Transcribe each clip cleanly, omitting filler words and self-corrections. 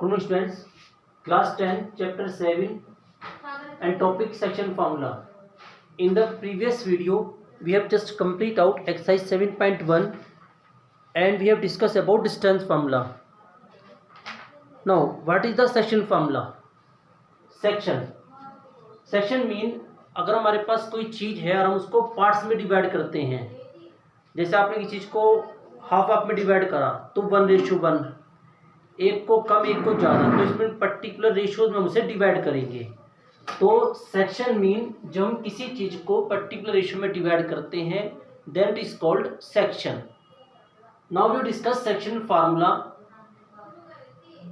Good morning students, class 10 chapter 7 and topic section formula. In the previous video we have just complete out exercise 7.1 and we have discussed about distance formula. Now what is the section formula? Section mean अगर हमारे पास कोई चीज़ है और हम उसको parts में divide करते हैं, जैसे आपने किसी चीज़ को हाफ में डिवाइड करा तो 1:1, एक को कम एक को ज़्यादा, तो इसमें पर्टिकुलर रेशियोज में हम उसे डिवाइड करेंगे. तो सेक्शन मीन जब हम किसी चीज़ को पर्टिकुलर रेशियो में डिवाइड करते हैं then it is called section. Now we discuss section formula.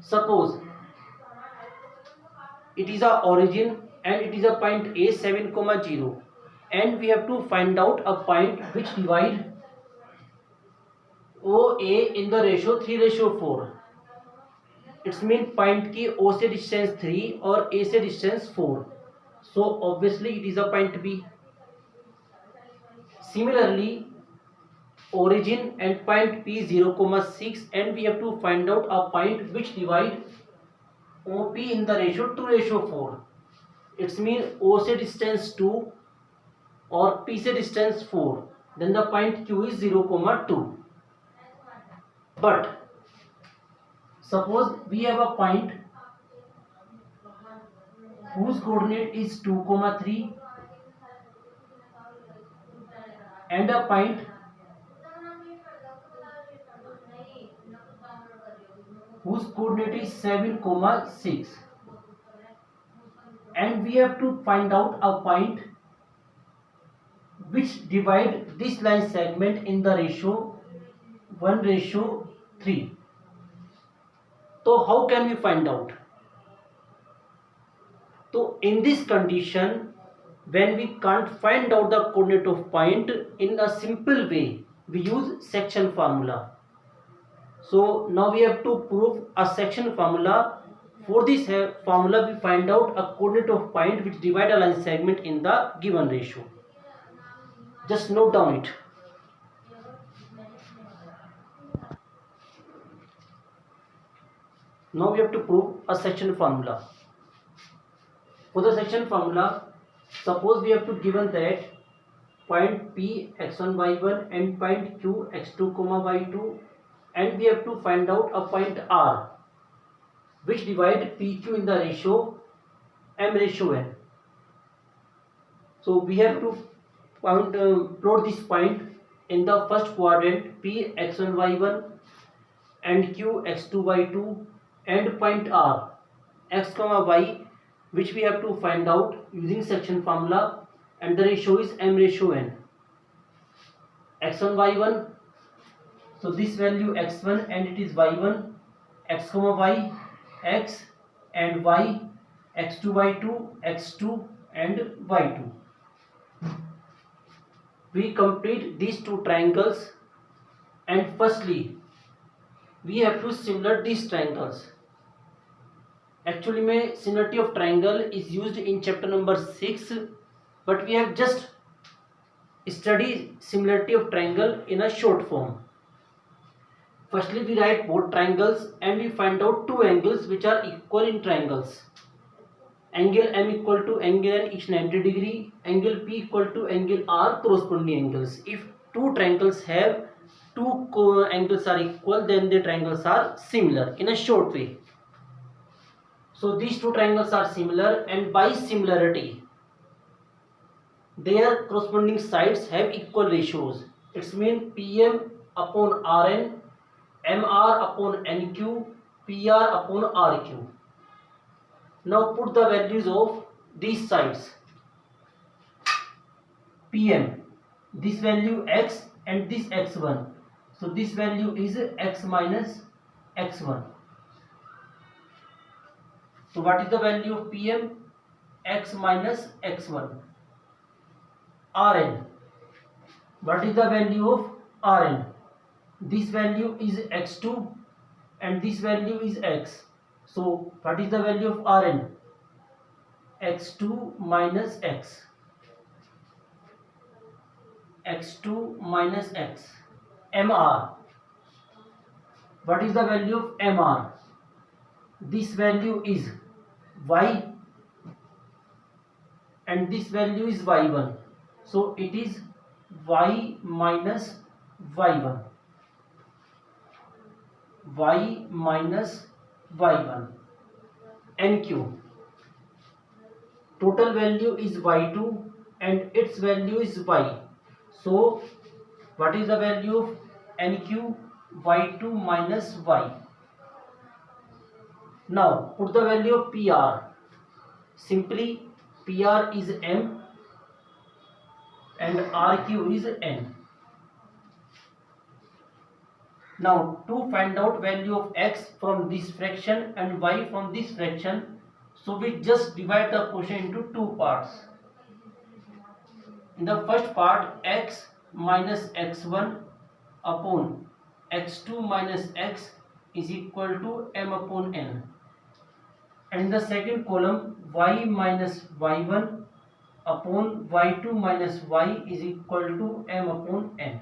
Suppose it is a origin and it is a point A 7,0 and we have to find out a point which divide OA in the ratio 3:4. It's mean point की O से distance 3 और A से distance 4. So obviously it is a point B. Similarly origin and point P 0,6 and we have to find out a point which divide OP in the ratio 2:4. It's mean O से distance 2 और P से distance 4. Then the point Q is 0,2. But suppose we have a point whose coordinate is 2,3 and a point whose coordinate is 7,6 and we have to find out a point which divide this line segment in the ratio 1:3. So how can we find out? So in this condition when we can't find out the coordinate of point in a simple way we use section formula. So now we have to prove a section formula. For this formula we find out a coordinate of point which divide a line segment in the given ratio. Just note down it. Now we have to prove a section formula. For the section formula, suppose we have to given that point P x1 y1 and point Q x2 y2 and we have to find out a point R which divide PQ in the ratio m/n. So we have to plot this point in the first quadrant P x1 y1 and Q x2 y2 and point R x y which we have to find out using section formula and the ratio is m/n. x1 y1, so this value x1 and it is y1, x y x and y, x2 y2 x2 and y2. We complete these two triangles and firstly we have to similar these triangles. Actually में similarity of triangle is used in chapter number 6 but we have just studied similarity of triangle in a short form. Firstly we write both triangles and we find out two angles which are equal in triangles. Angle M equal to angle N each 90 degree, angle P equal to angle R corresponding angles. If two triangles have two angles are equal then the triangles are similar in a short way. So these two triangles are similar and by similarity their corresponding sides have equal ratios. It's mean PM upon Rn, MR upon NQ, PR upon RQ. Now put the values of these sides. PM, this value x and this x1. So this value is x minus x1. So what is the value of PM? X minus x1. Rn, what is the value of Rn? This value is x2 and this value is x. So what is the value of Rn? x2 minus x. x2 minus x. Mr, what is the value of Mr? this value is y and this value is y1, so it is y minus y1, y minus y1. NQ, total value is y2 and its value is y, so what is the value of NQ? y2 minus y. Now put the value of PR. Simply PR is M and RQ is N. Now to find out value of x from this fraction and y from this fraction, so we just divide the question into two parts. In the first part, x minus x1 upon x2 minus x is equal to m upon n. And in the second column, y minus y1 upon y2 minus y is equal to m upon n.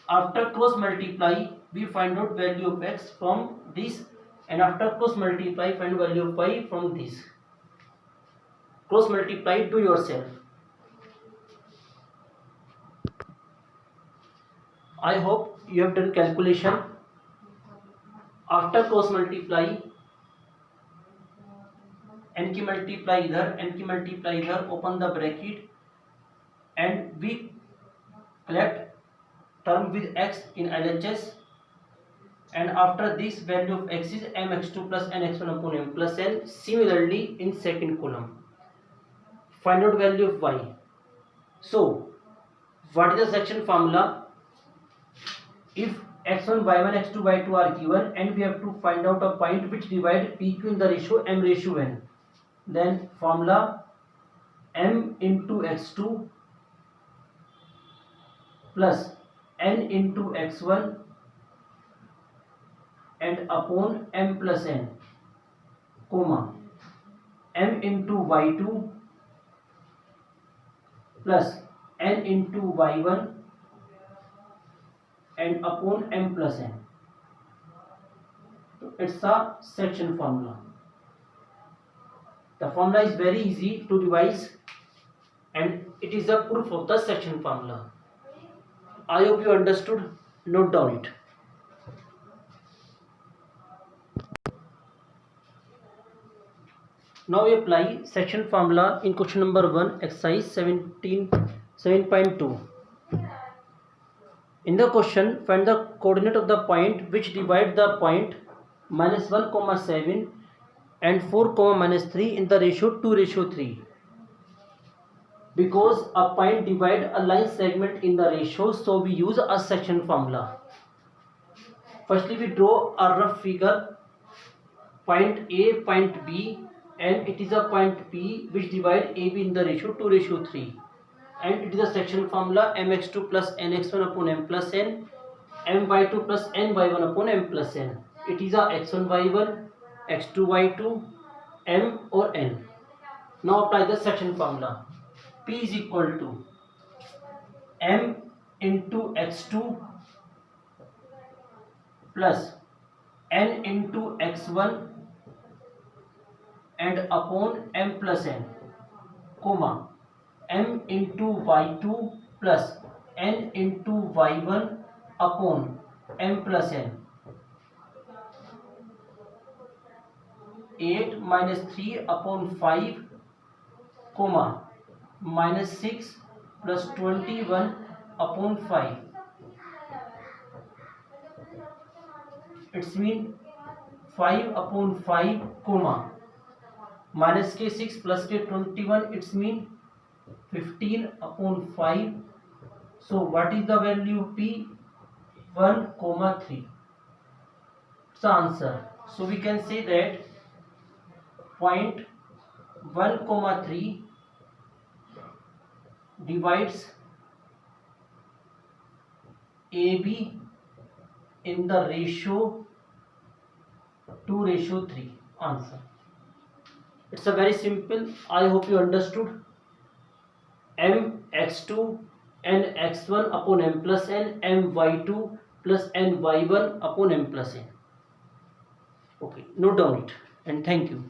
After cross multiply, we find out value of x from this, and after cross multiply, find value of y from this. Cross multiply, do yourself. I hope you have done calculation. After cross multiply, n की multiply इधर, open the bracket, and we collect term with x in LHS, and after this value of x is mx2 plus nx1 upon m plus n. Similarly, in second column, find out value of y. So what is the section formula? If x1, y1, x2, y2 are given and we have to find out a point which divide PQ in the ratio m ratio n, then formula m into x2 plus n into x1 and upon m plus n, comma m into y2 plus n into y1 and upon m plus n. So it's a section formula. The formula is very easy to revise and it is a proof of the section formula. I hope you understood. Note down it. Now we apply section formula in question number 1, exercise 7.2. In the question, find the coordinate of the point which divide the point minus 1, 7 and 4, minus 3 in the ratio 2:3. Because a point divide a line segment in the ratio, so we use a section formula. Firstly, we draw a rough figure, point A, point B, and it is a point P which divide AB in the ratio 2:3. And it is a section formula mx2 plus nx1 upon m plus n, my2 plus ny1 upon m plus n. It is a x1 y1, x2 y2, m or n. Now apply the section formula. P is equal to m into x2 plus n into x1 and upon m plus n, comma m into y2 plus n into y1 upon m plus n. 8 minus 3 upon 5, comma minus 6 plus 21 upon 5. It's mean 5 upon 5, comma minus k 6 plus k 21. It's mean 15 upon 5. So what is the value P? 1, 3. It's the answer. So we can say that point 1, 3 divides AB in the ratio 2:3. Answer. It's a very simple. I hope you understood. M x2 n x1 upon m plus n, m y2 plus n y1 upon m plus n. Okay, note down it and thank you.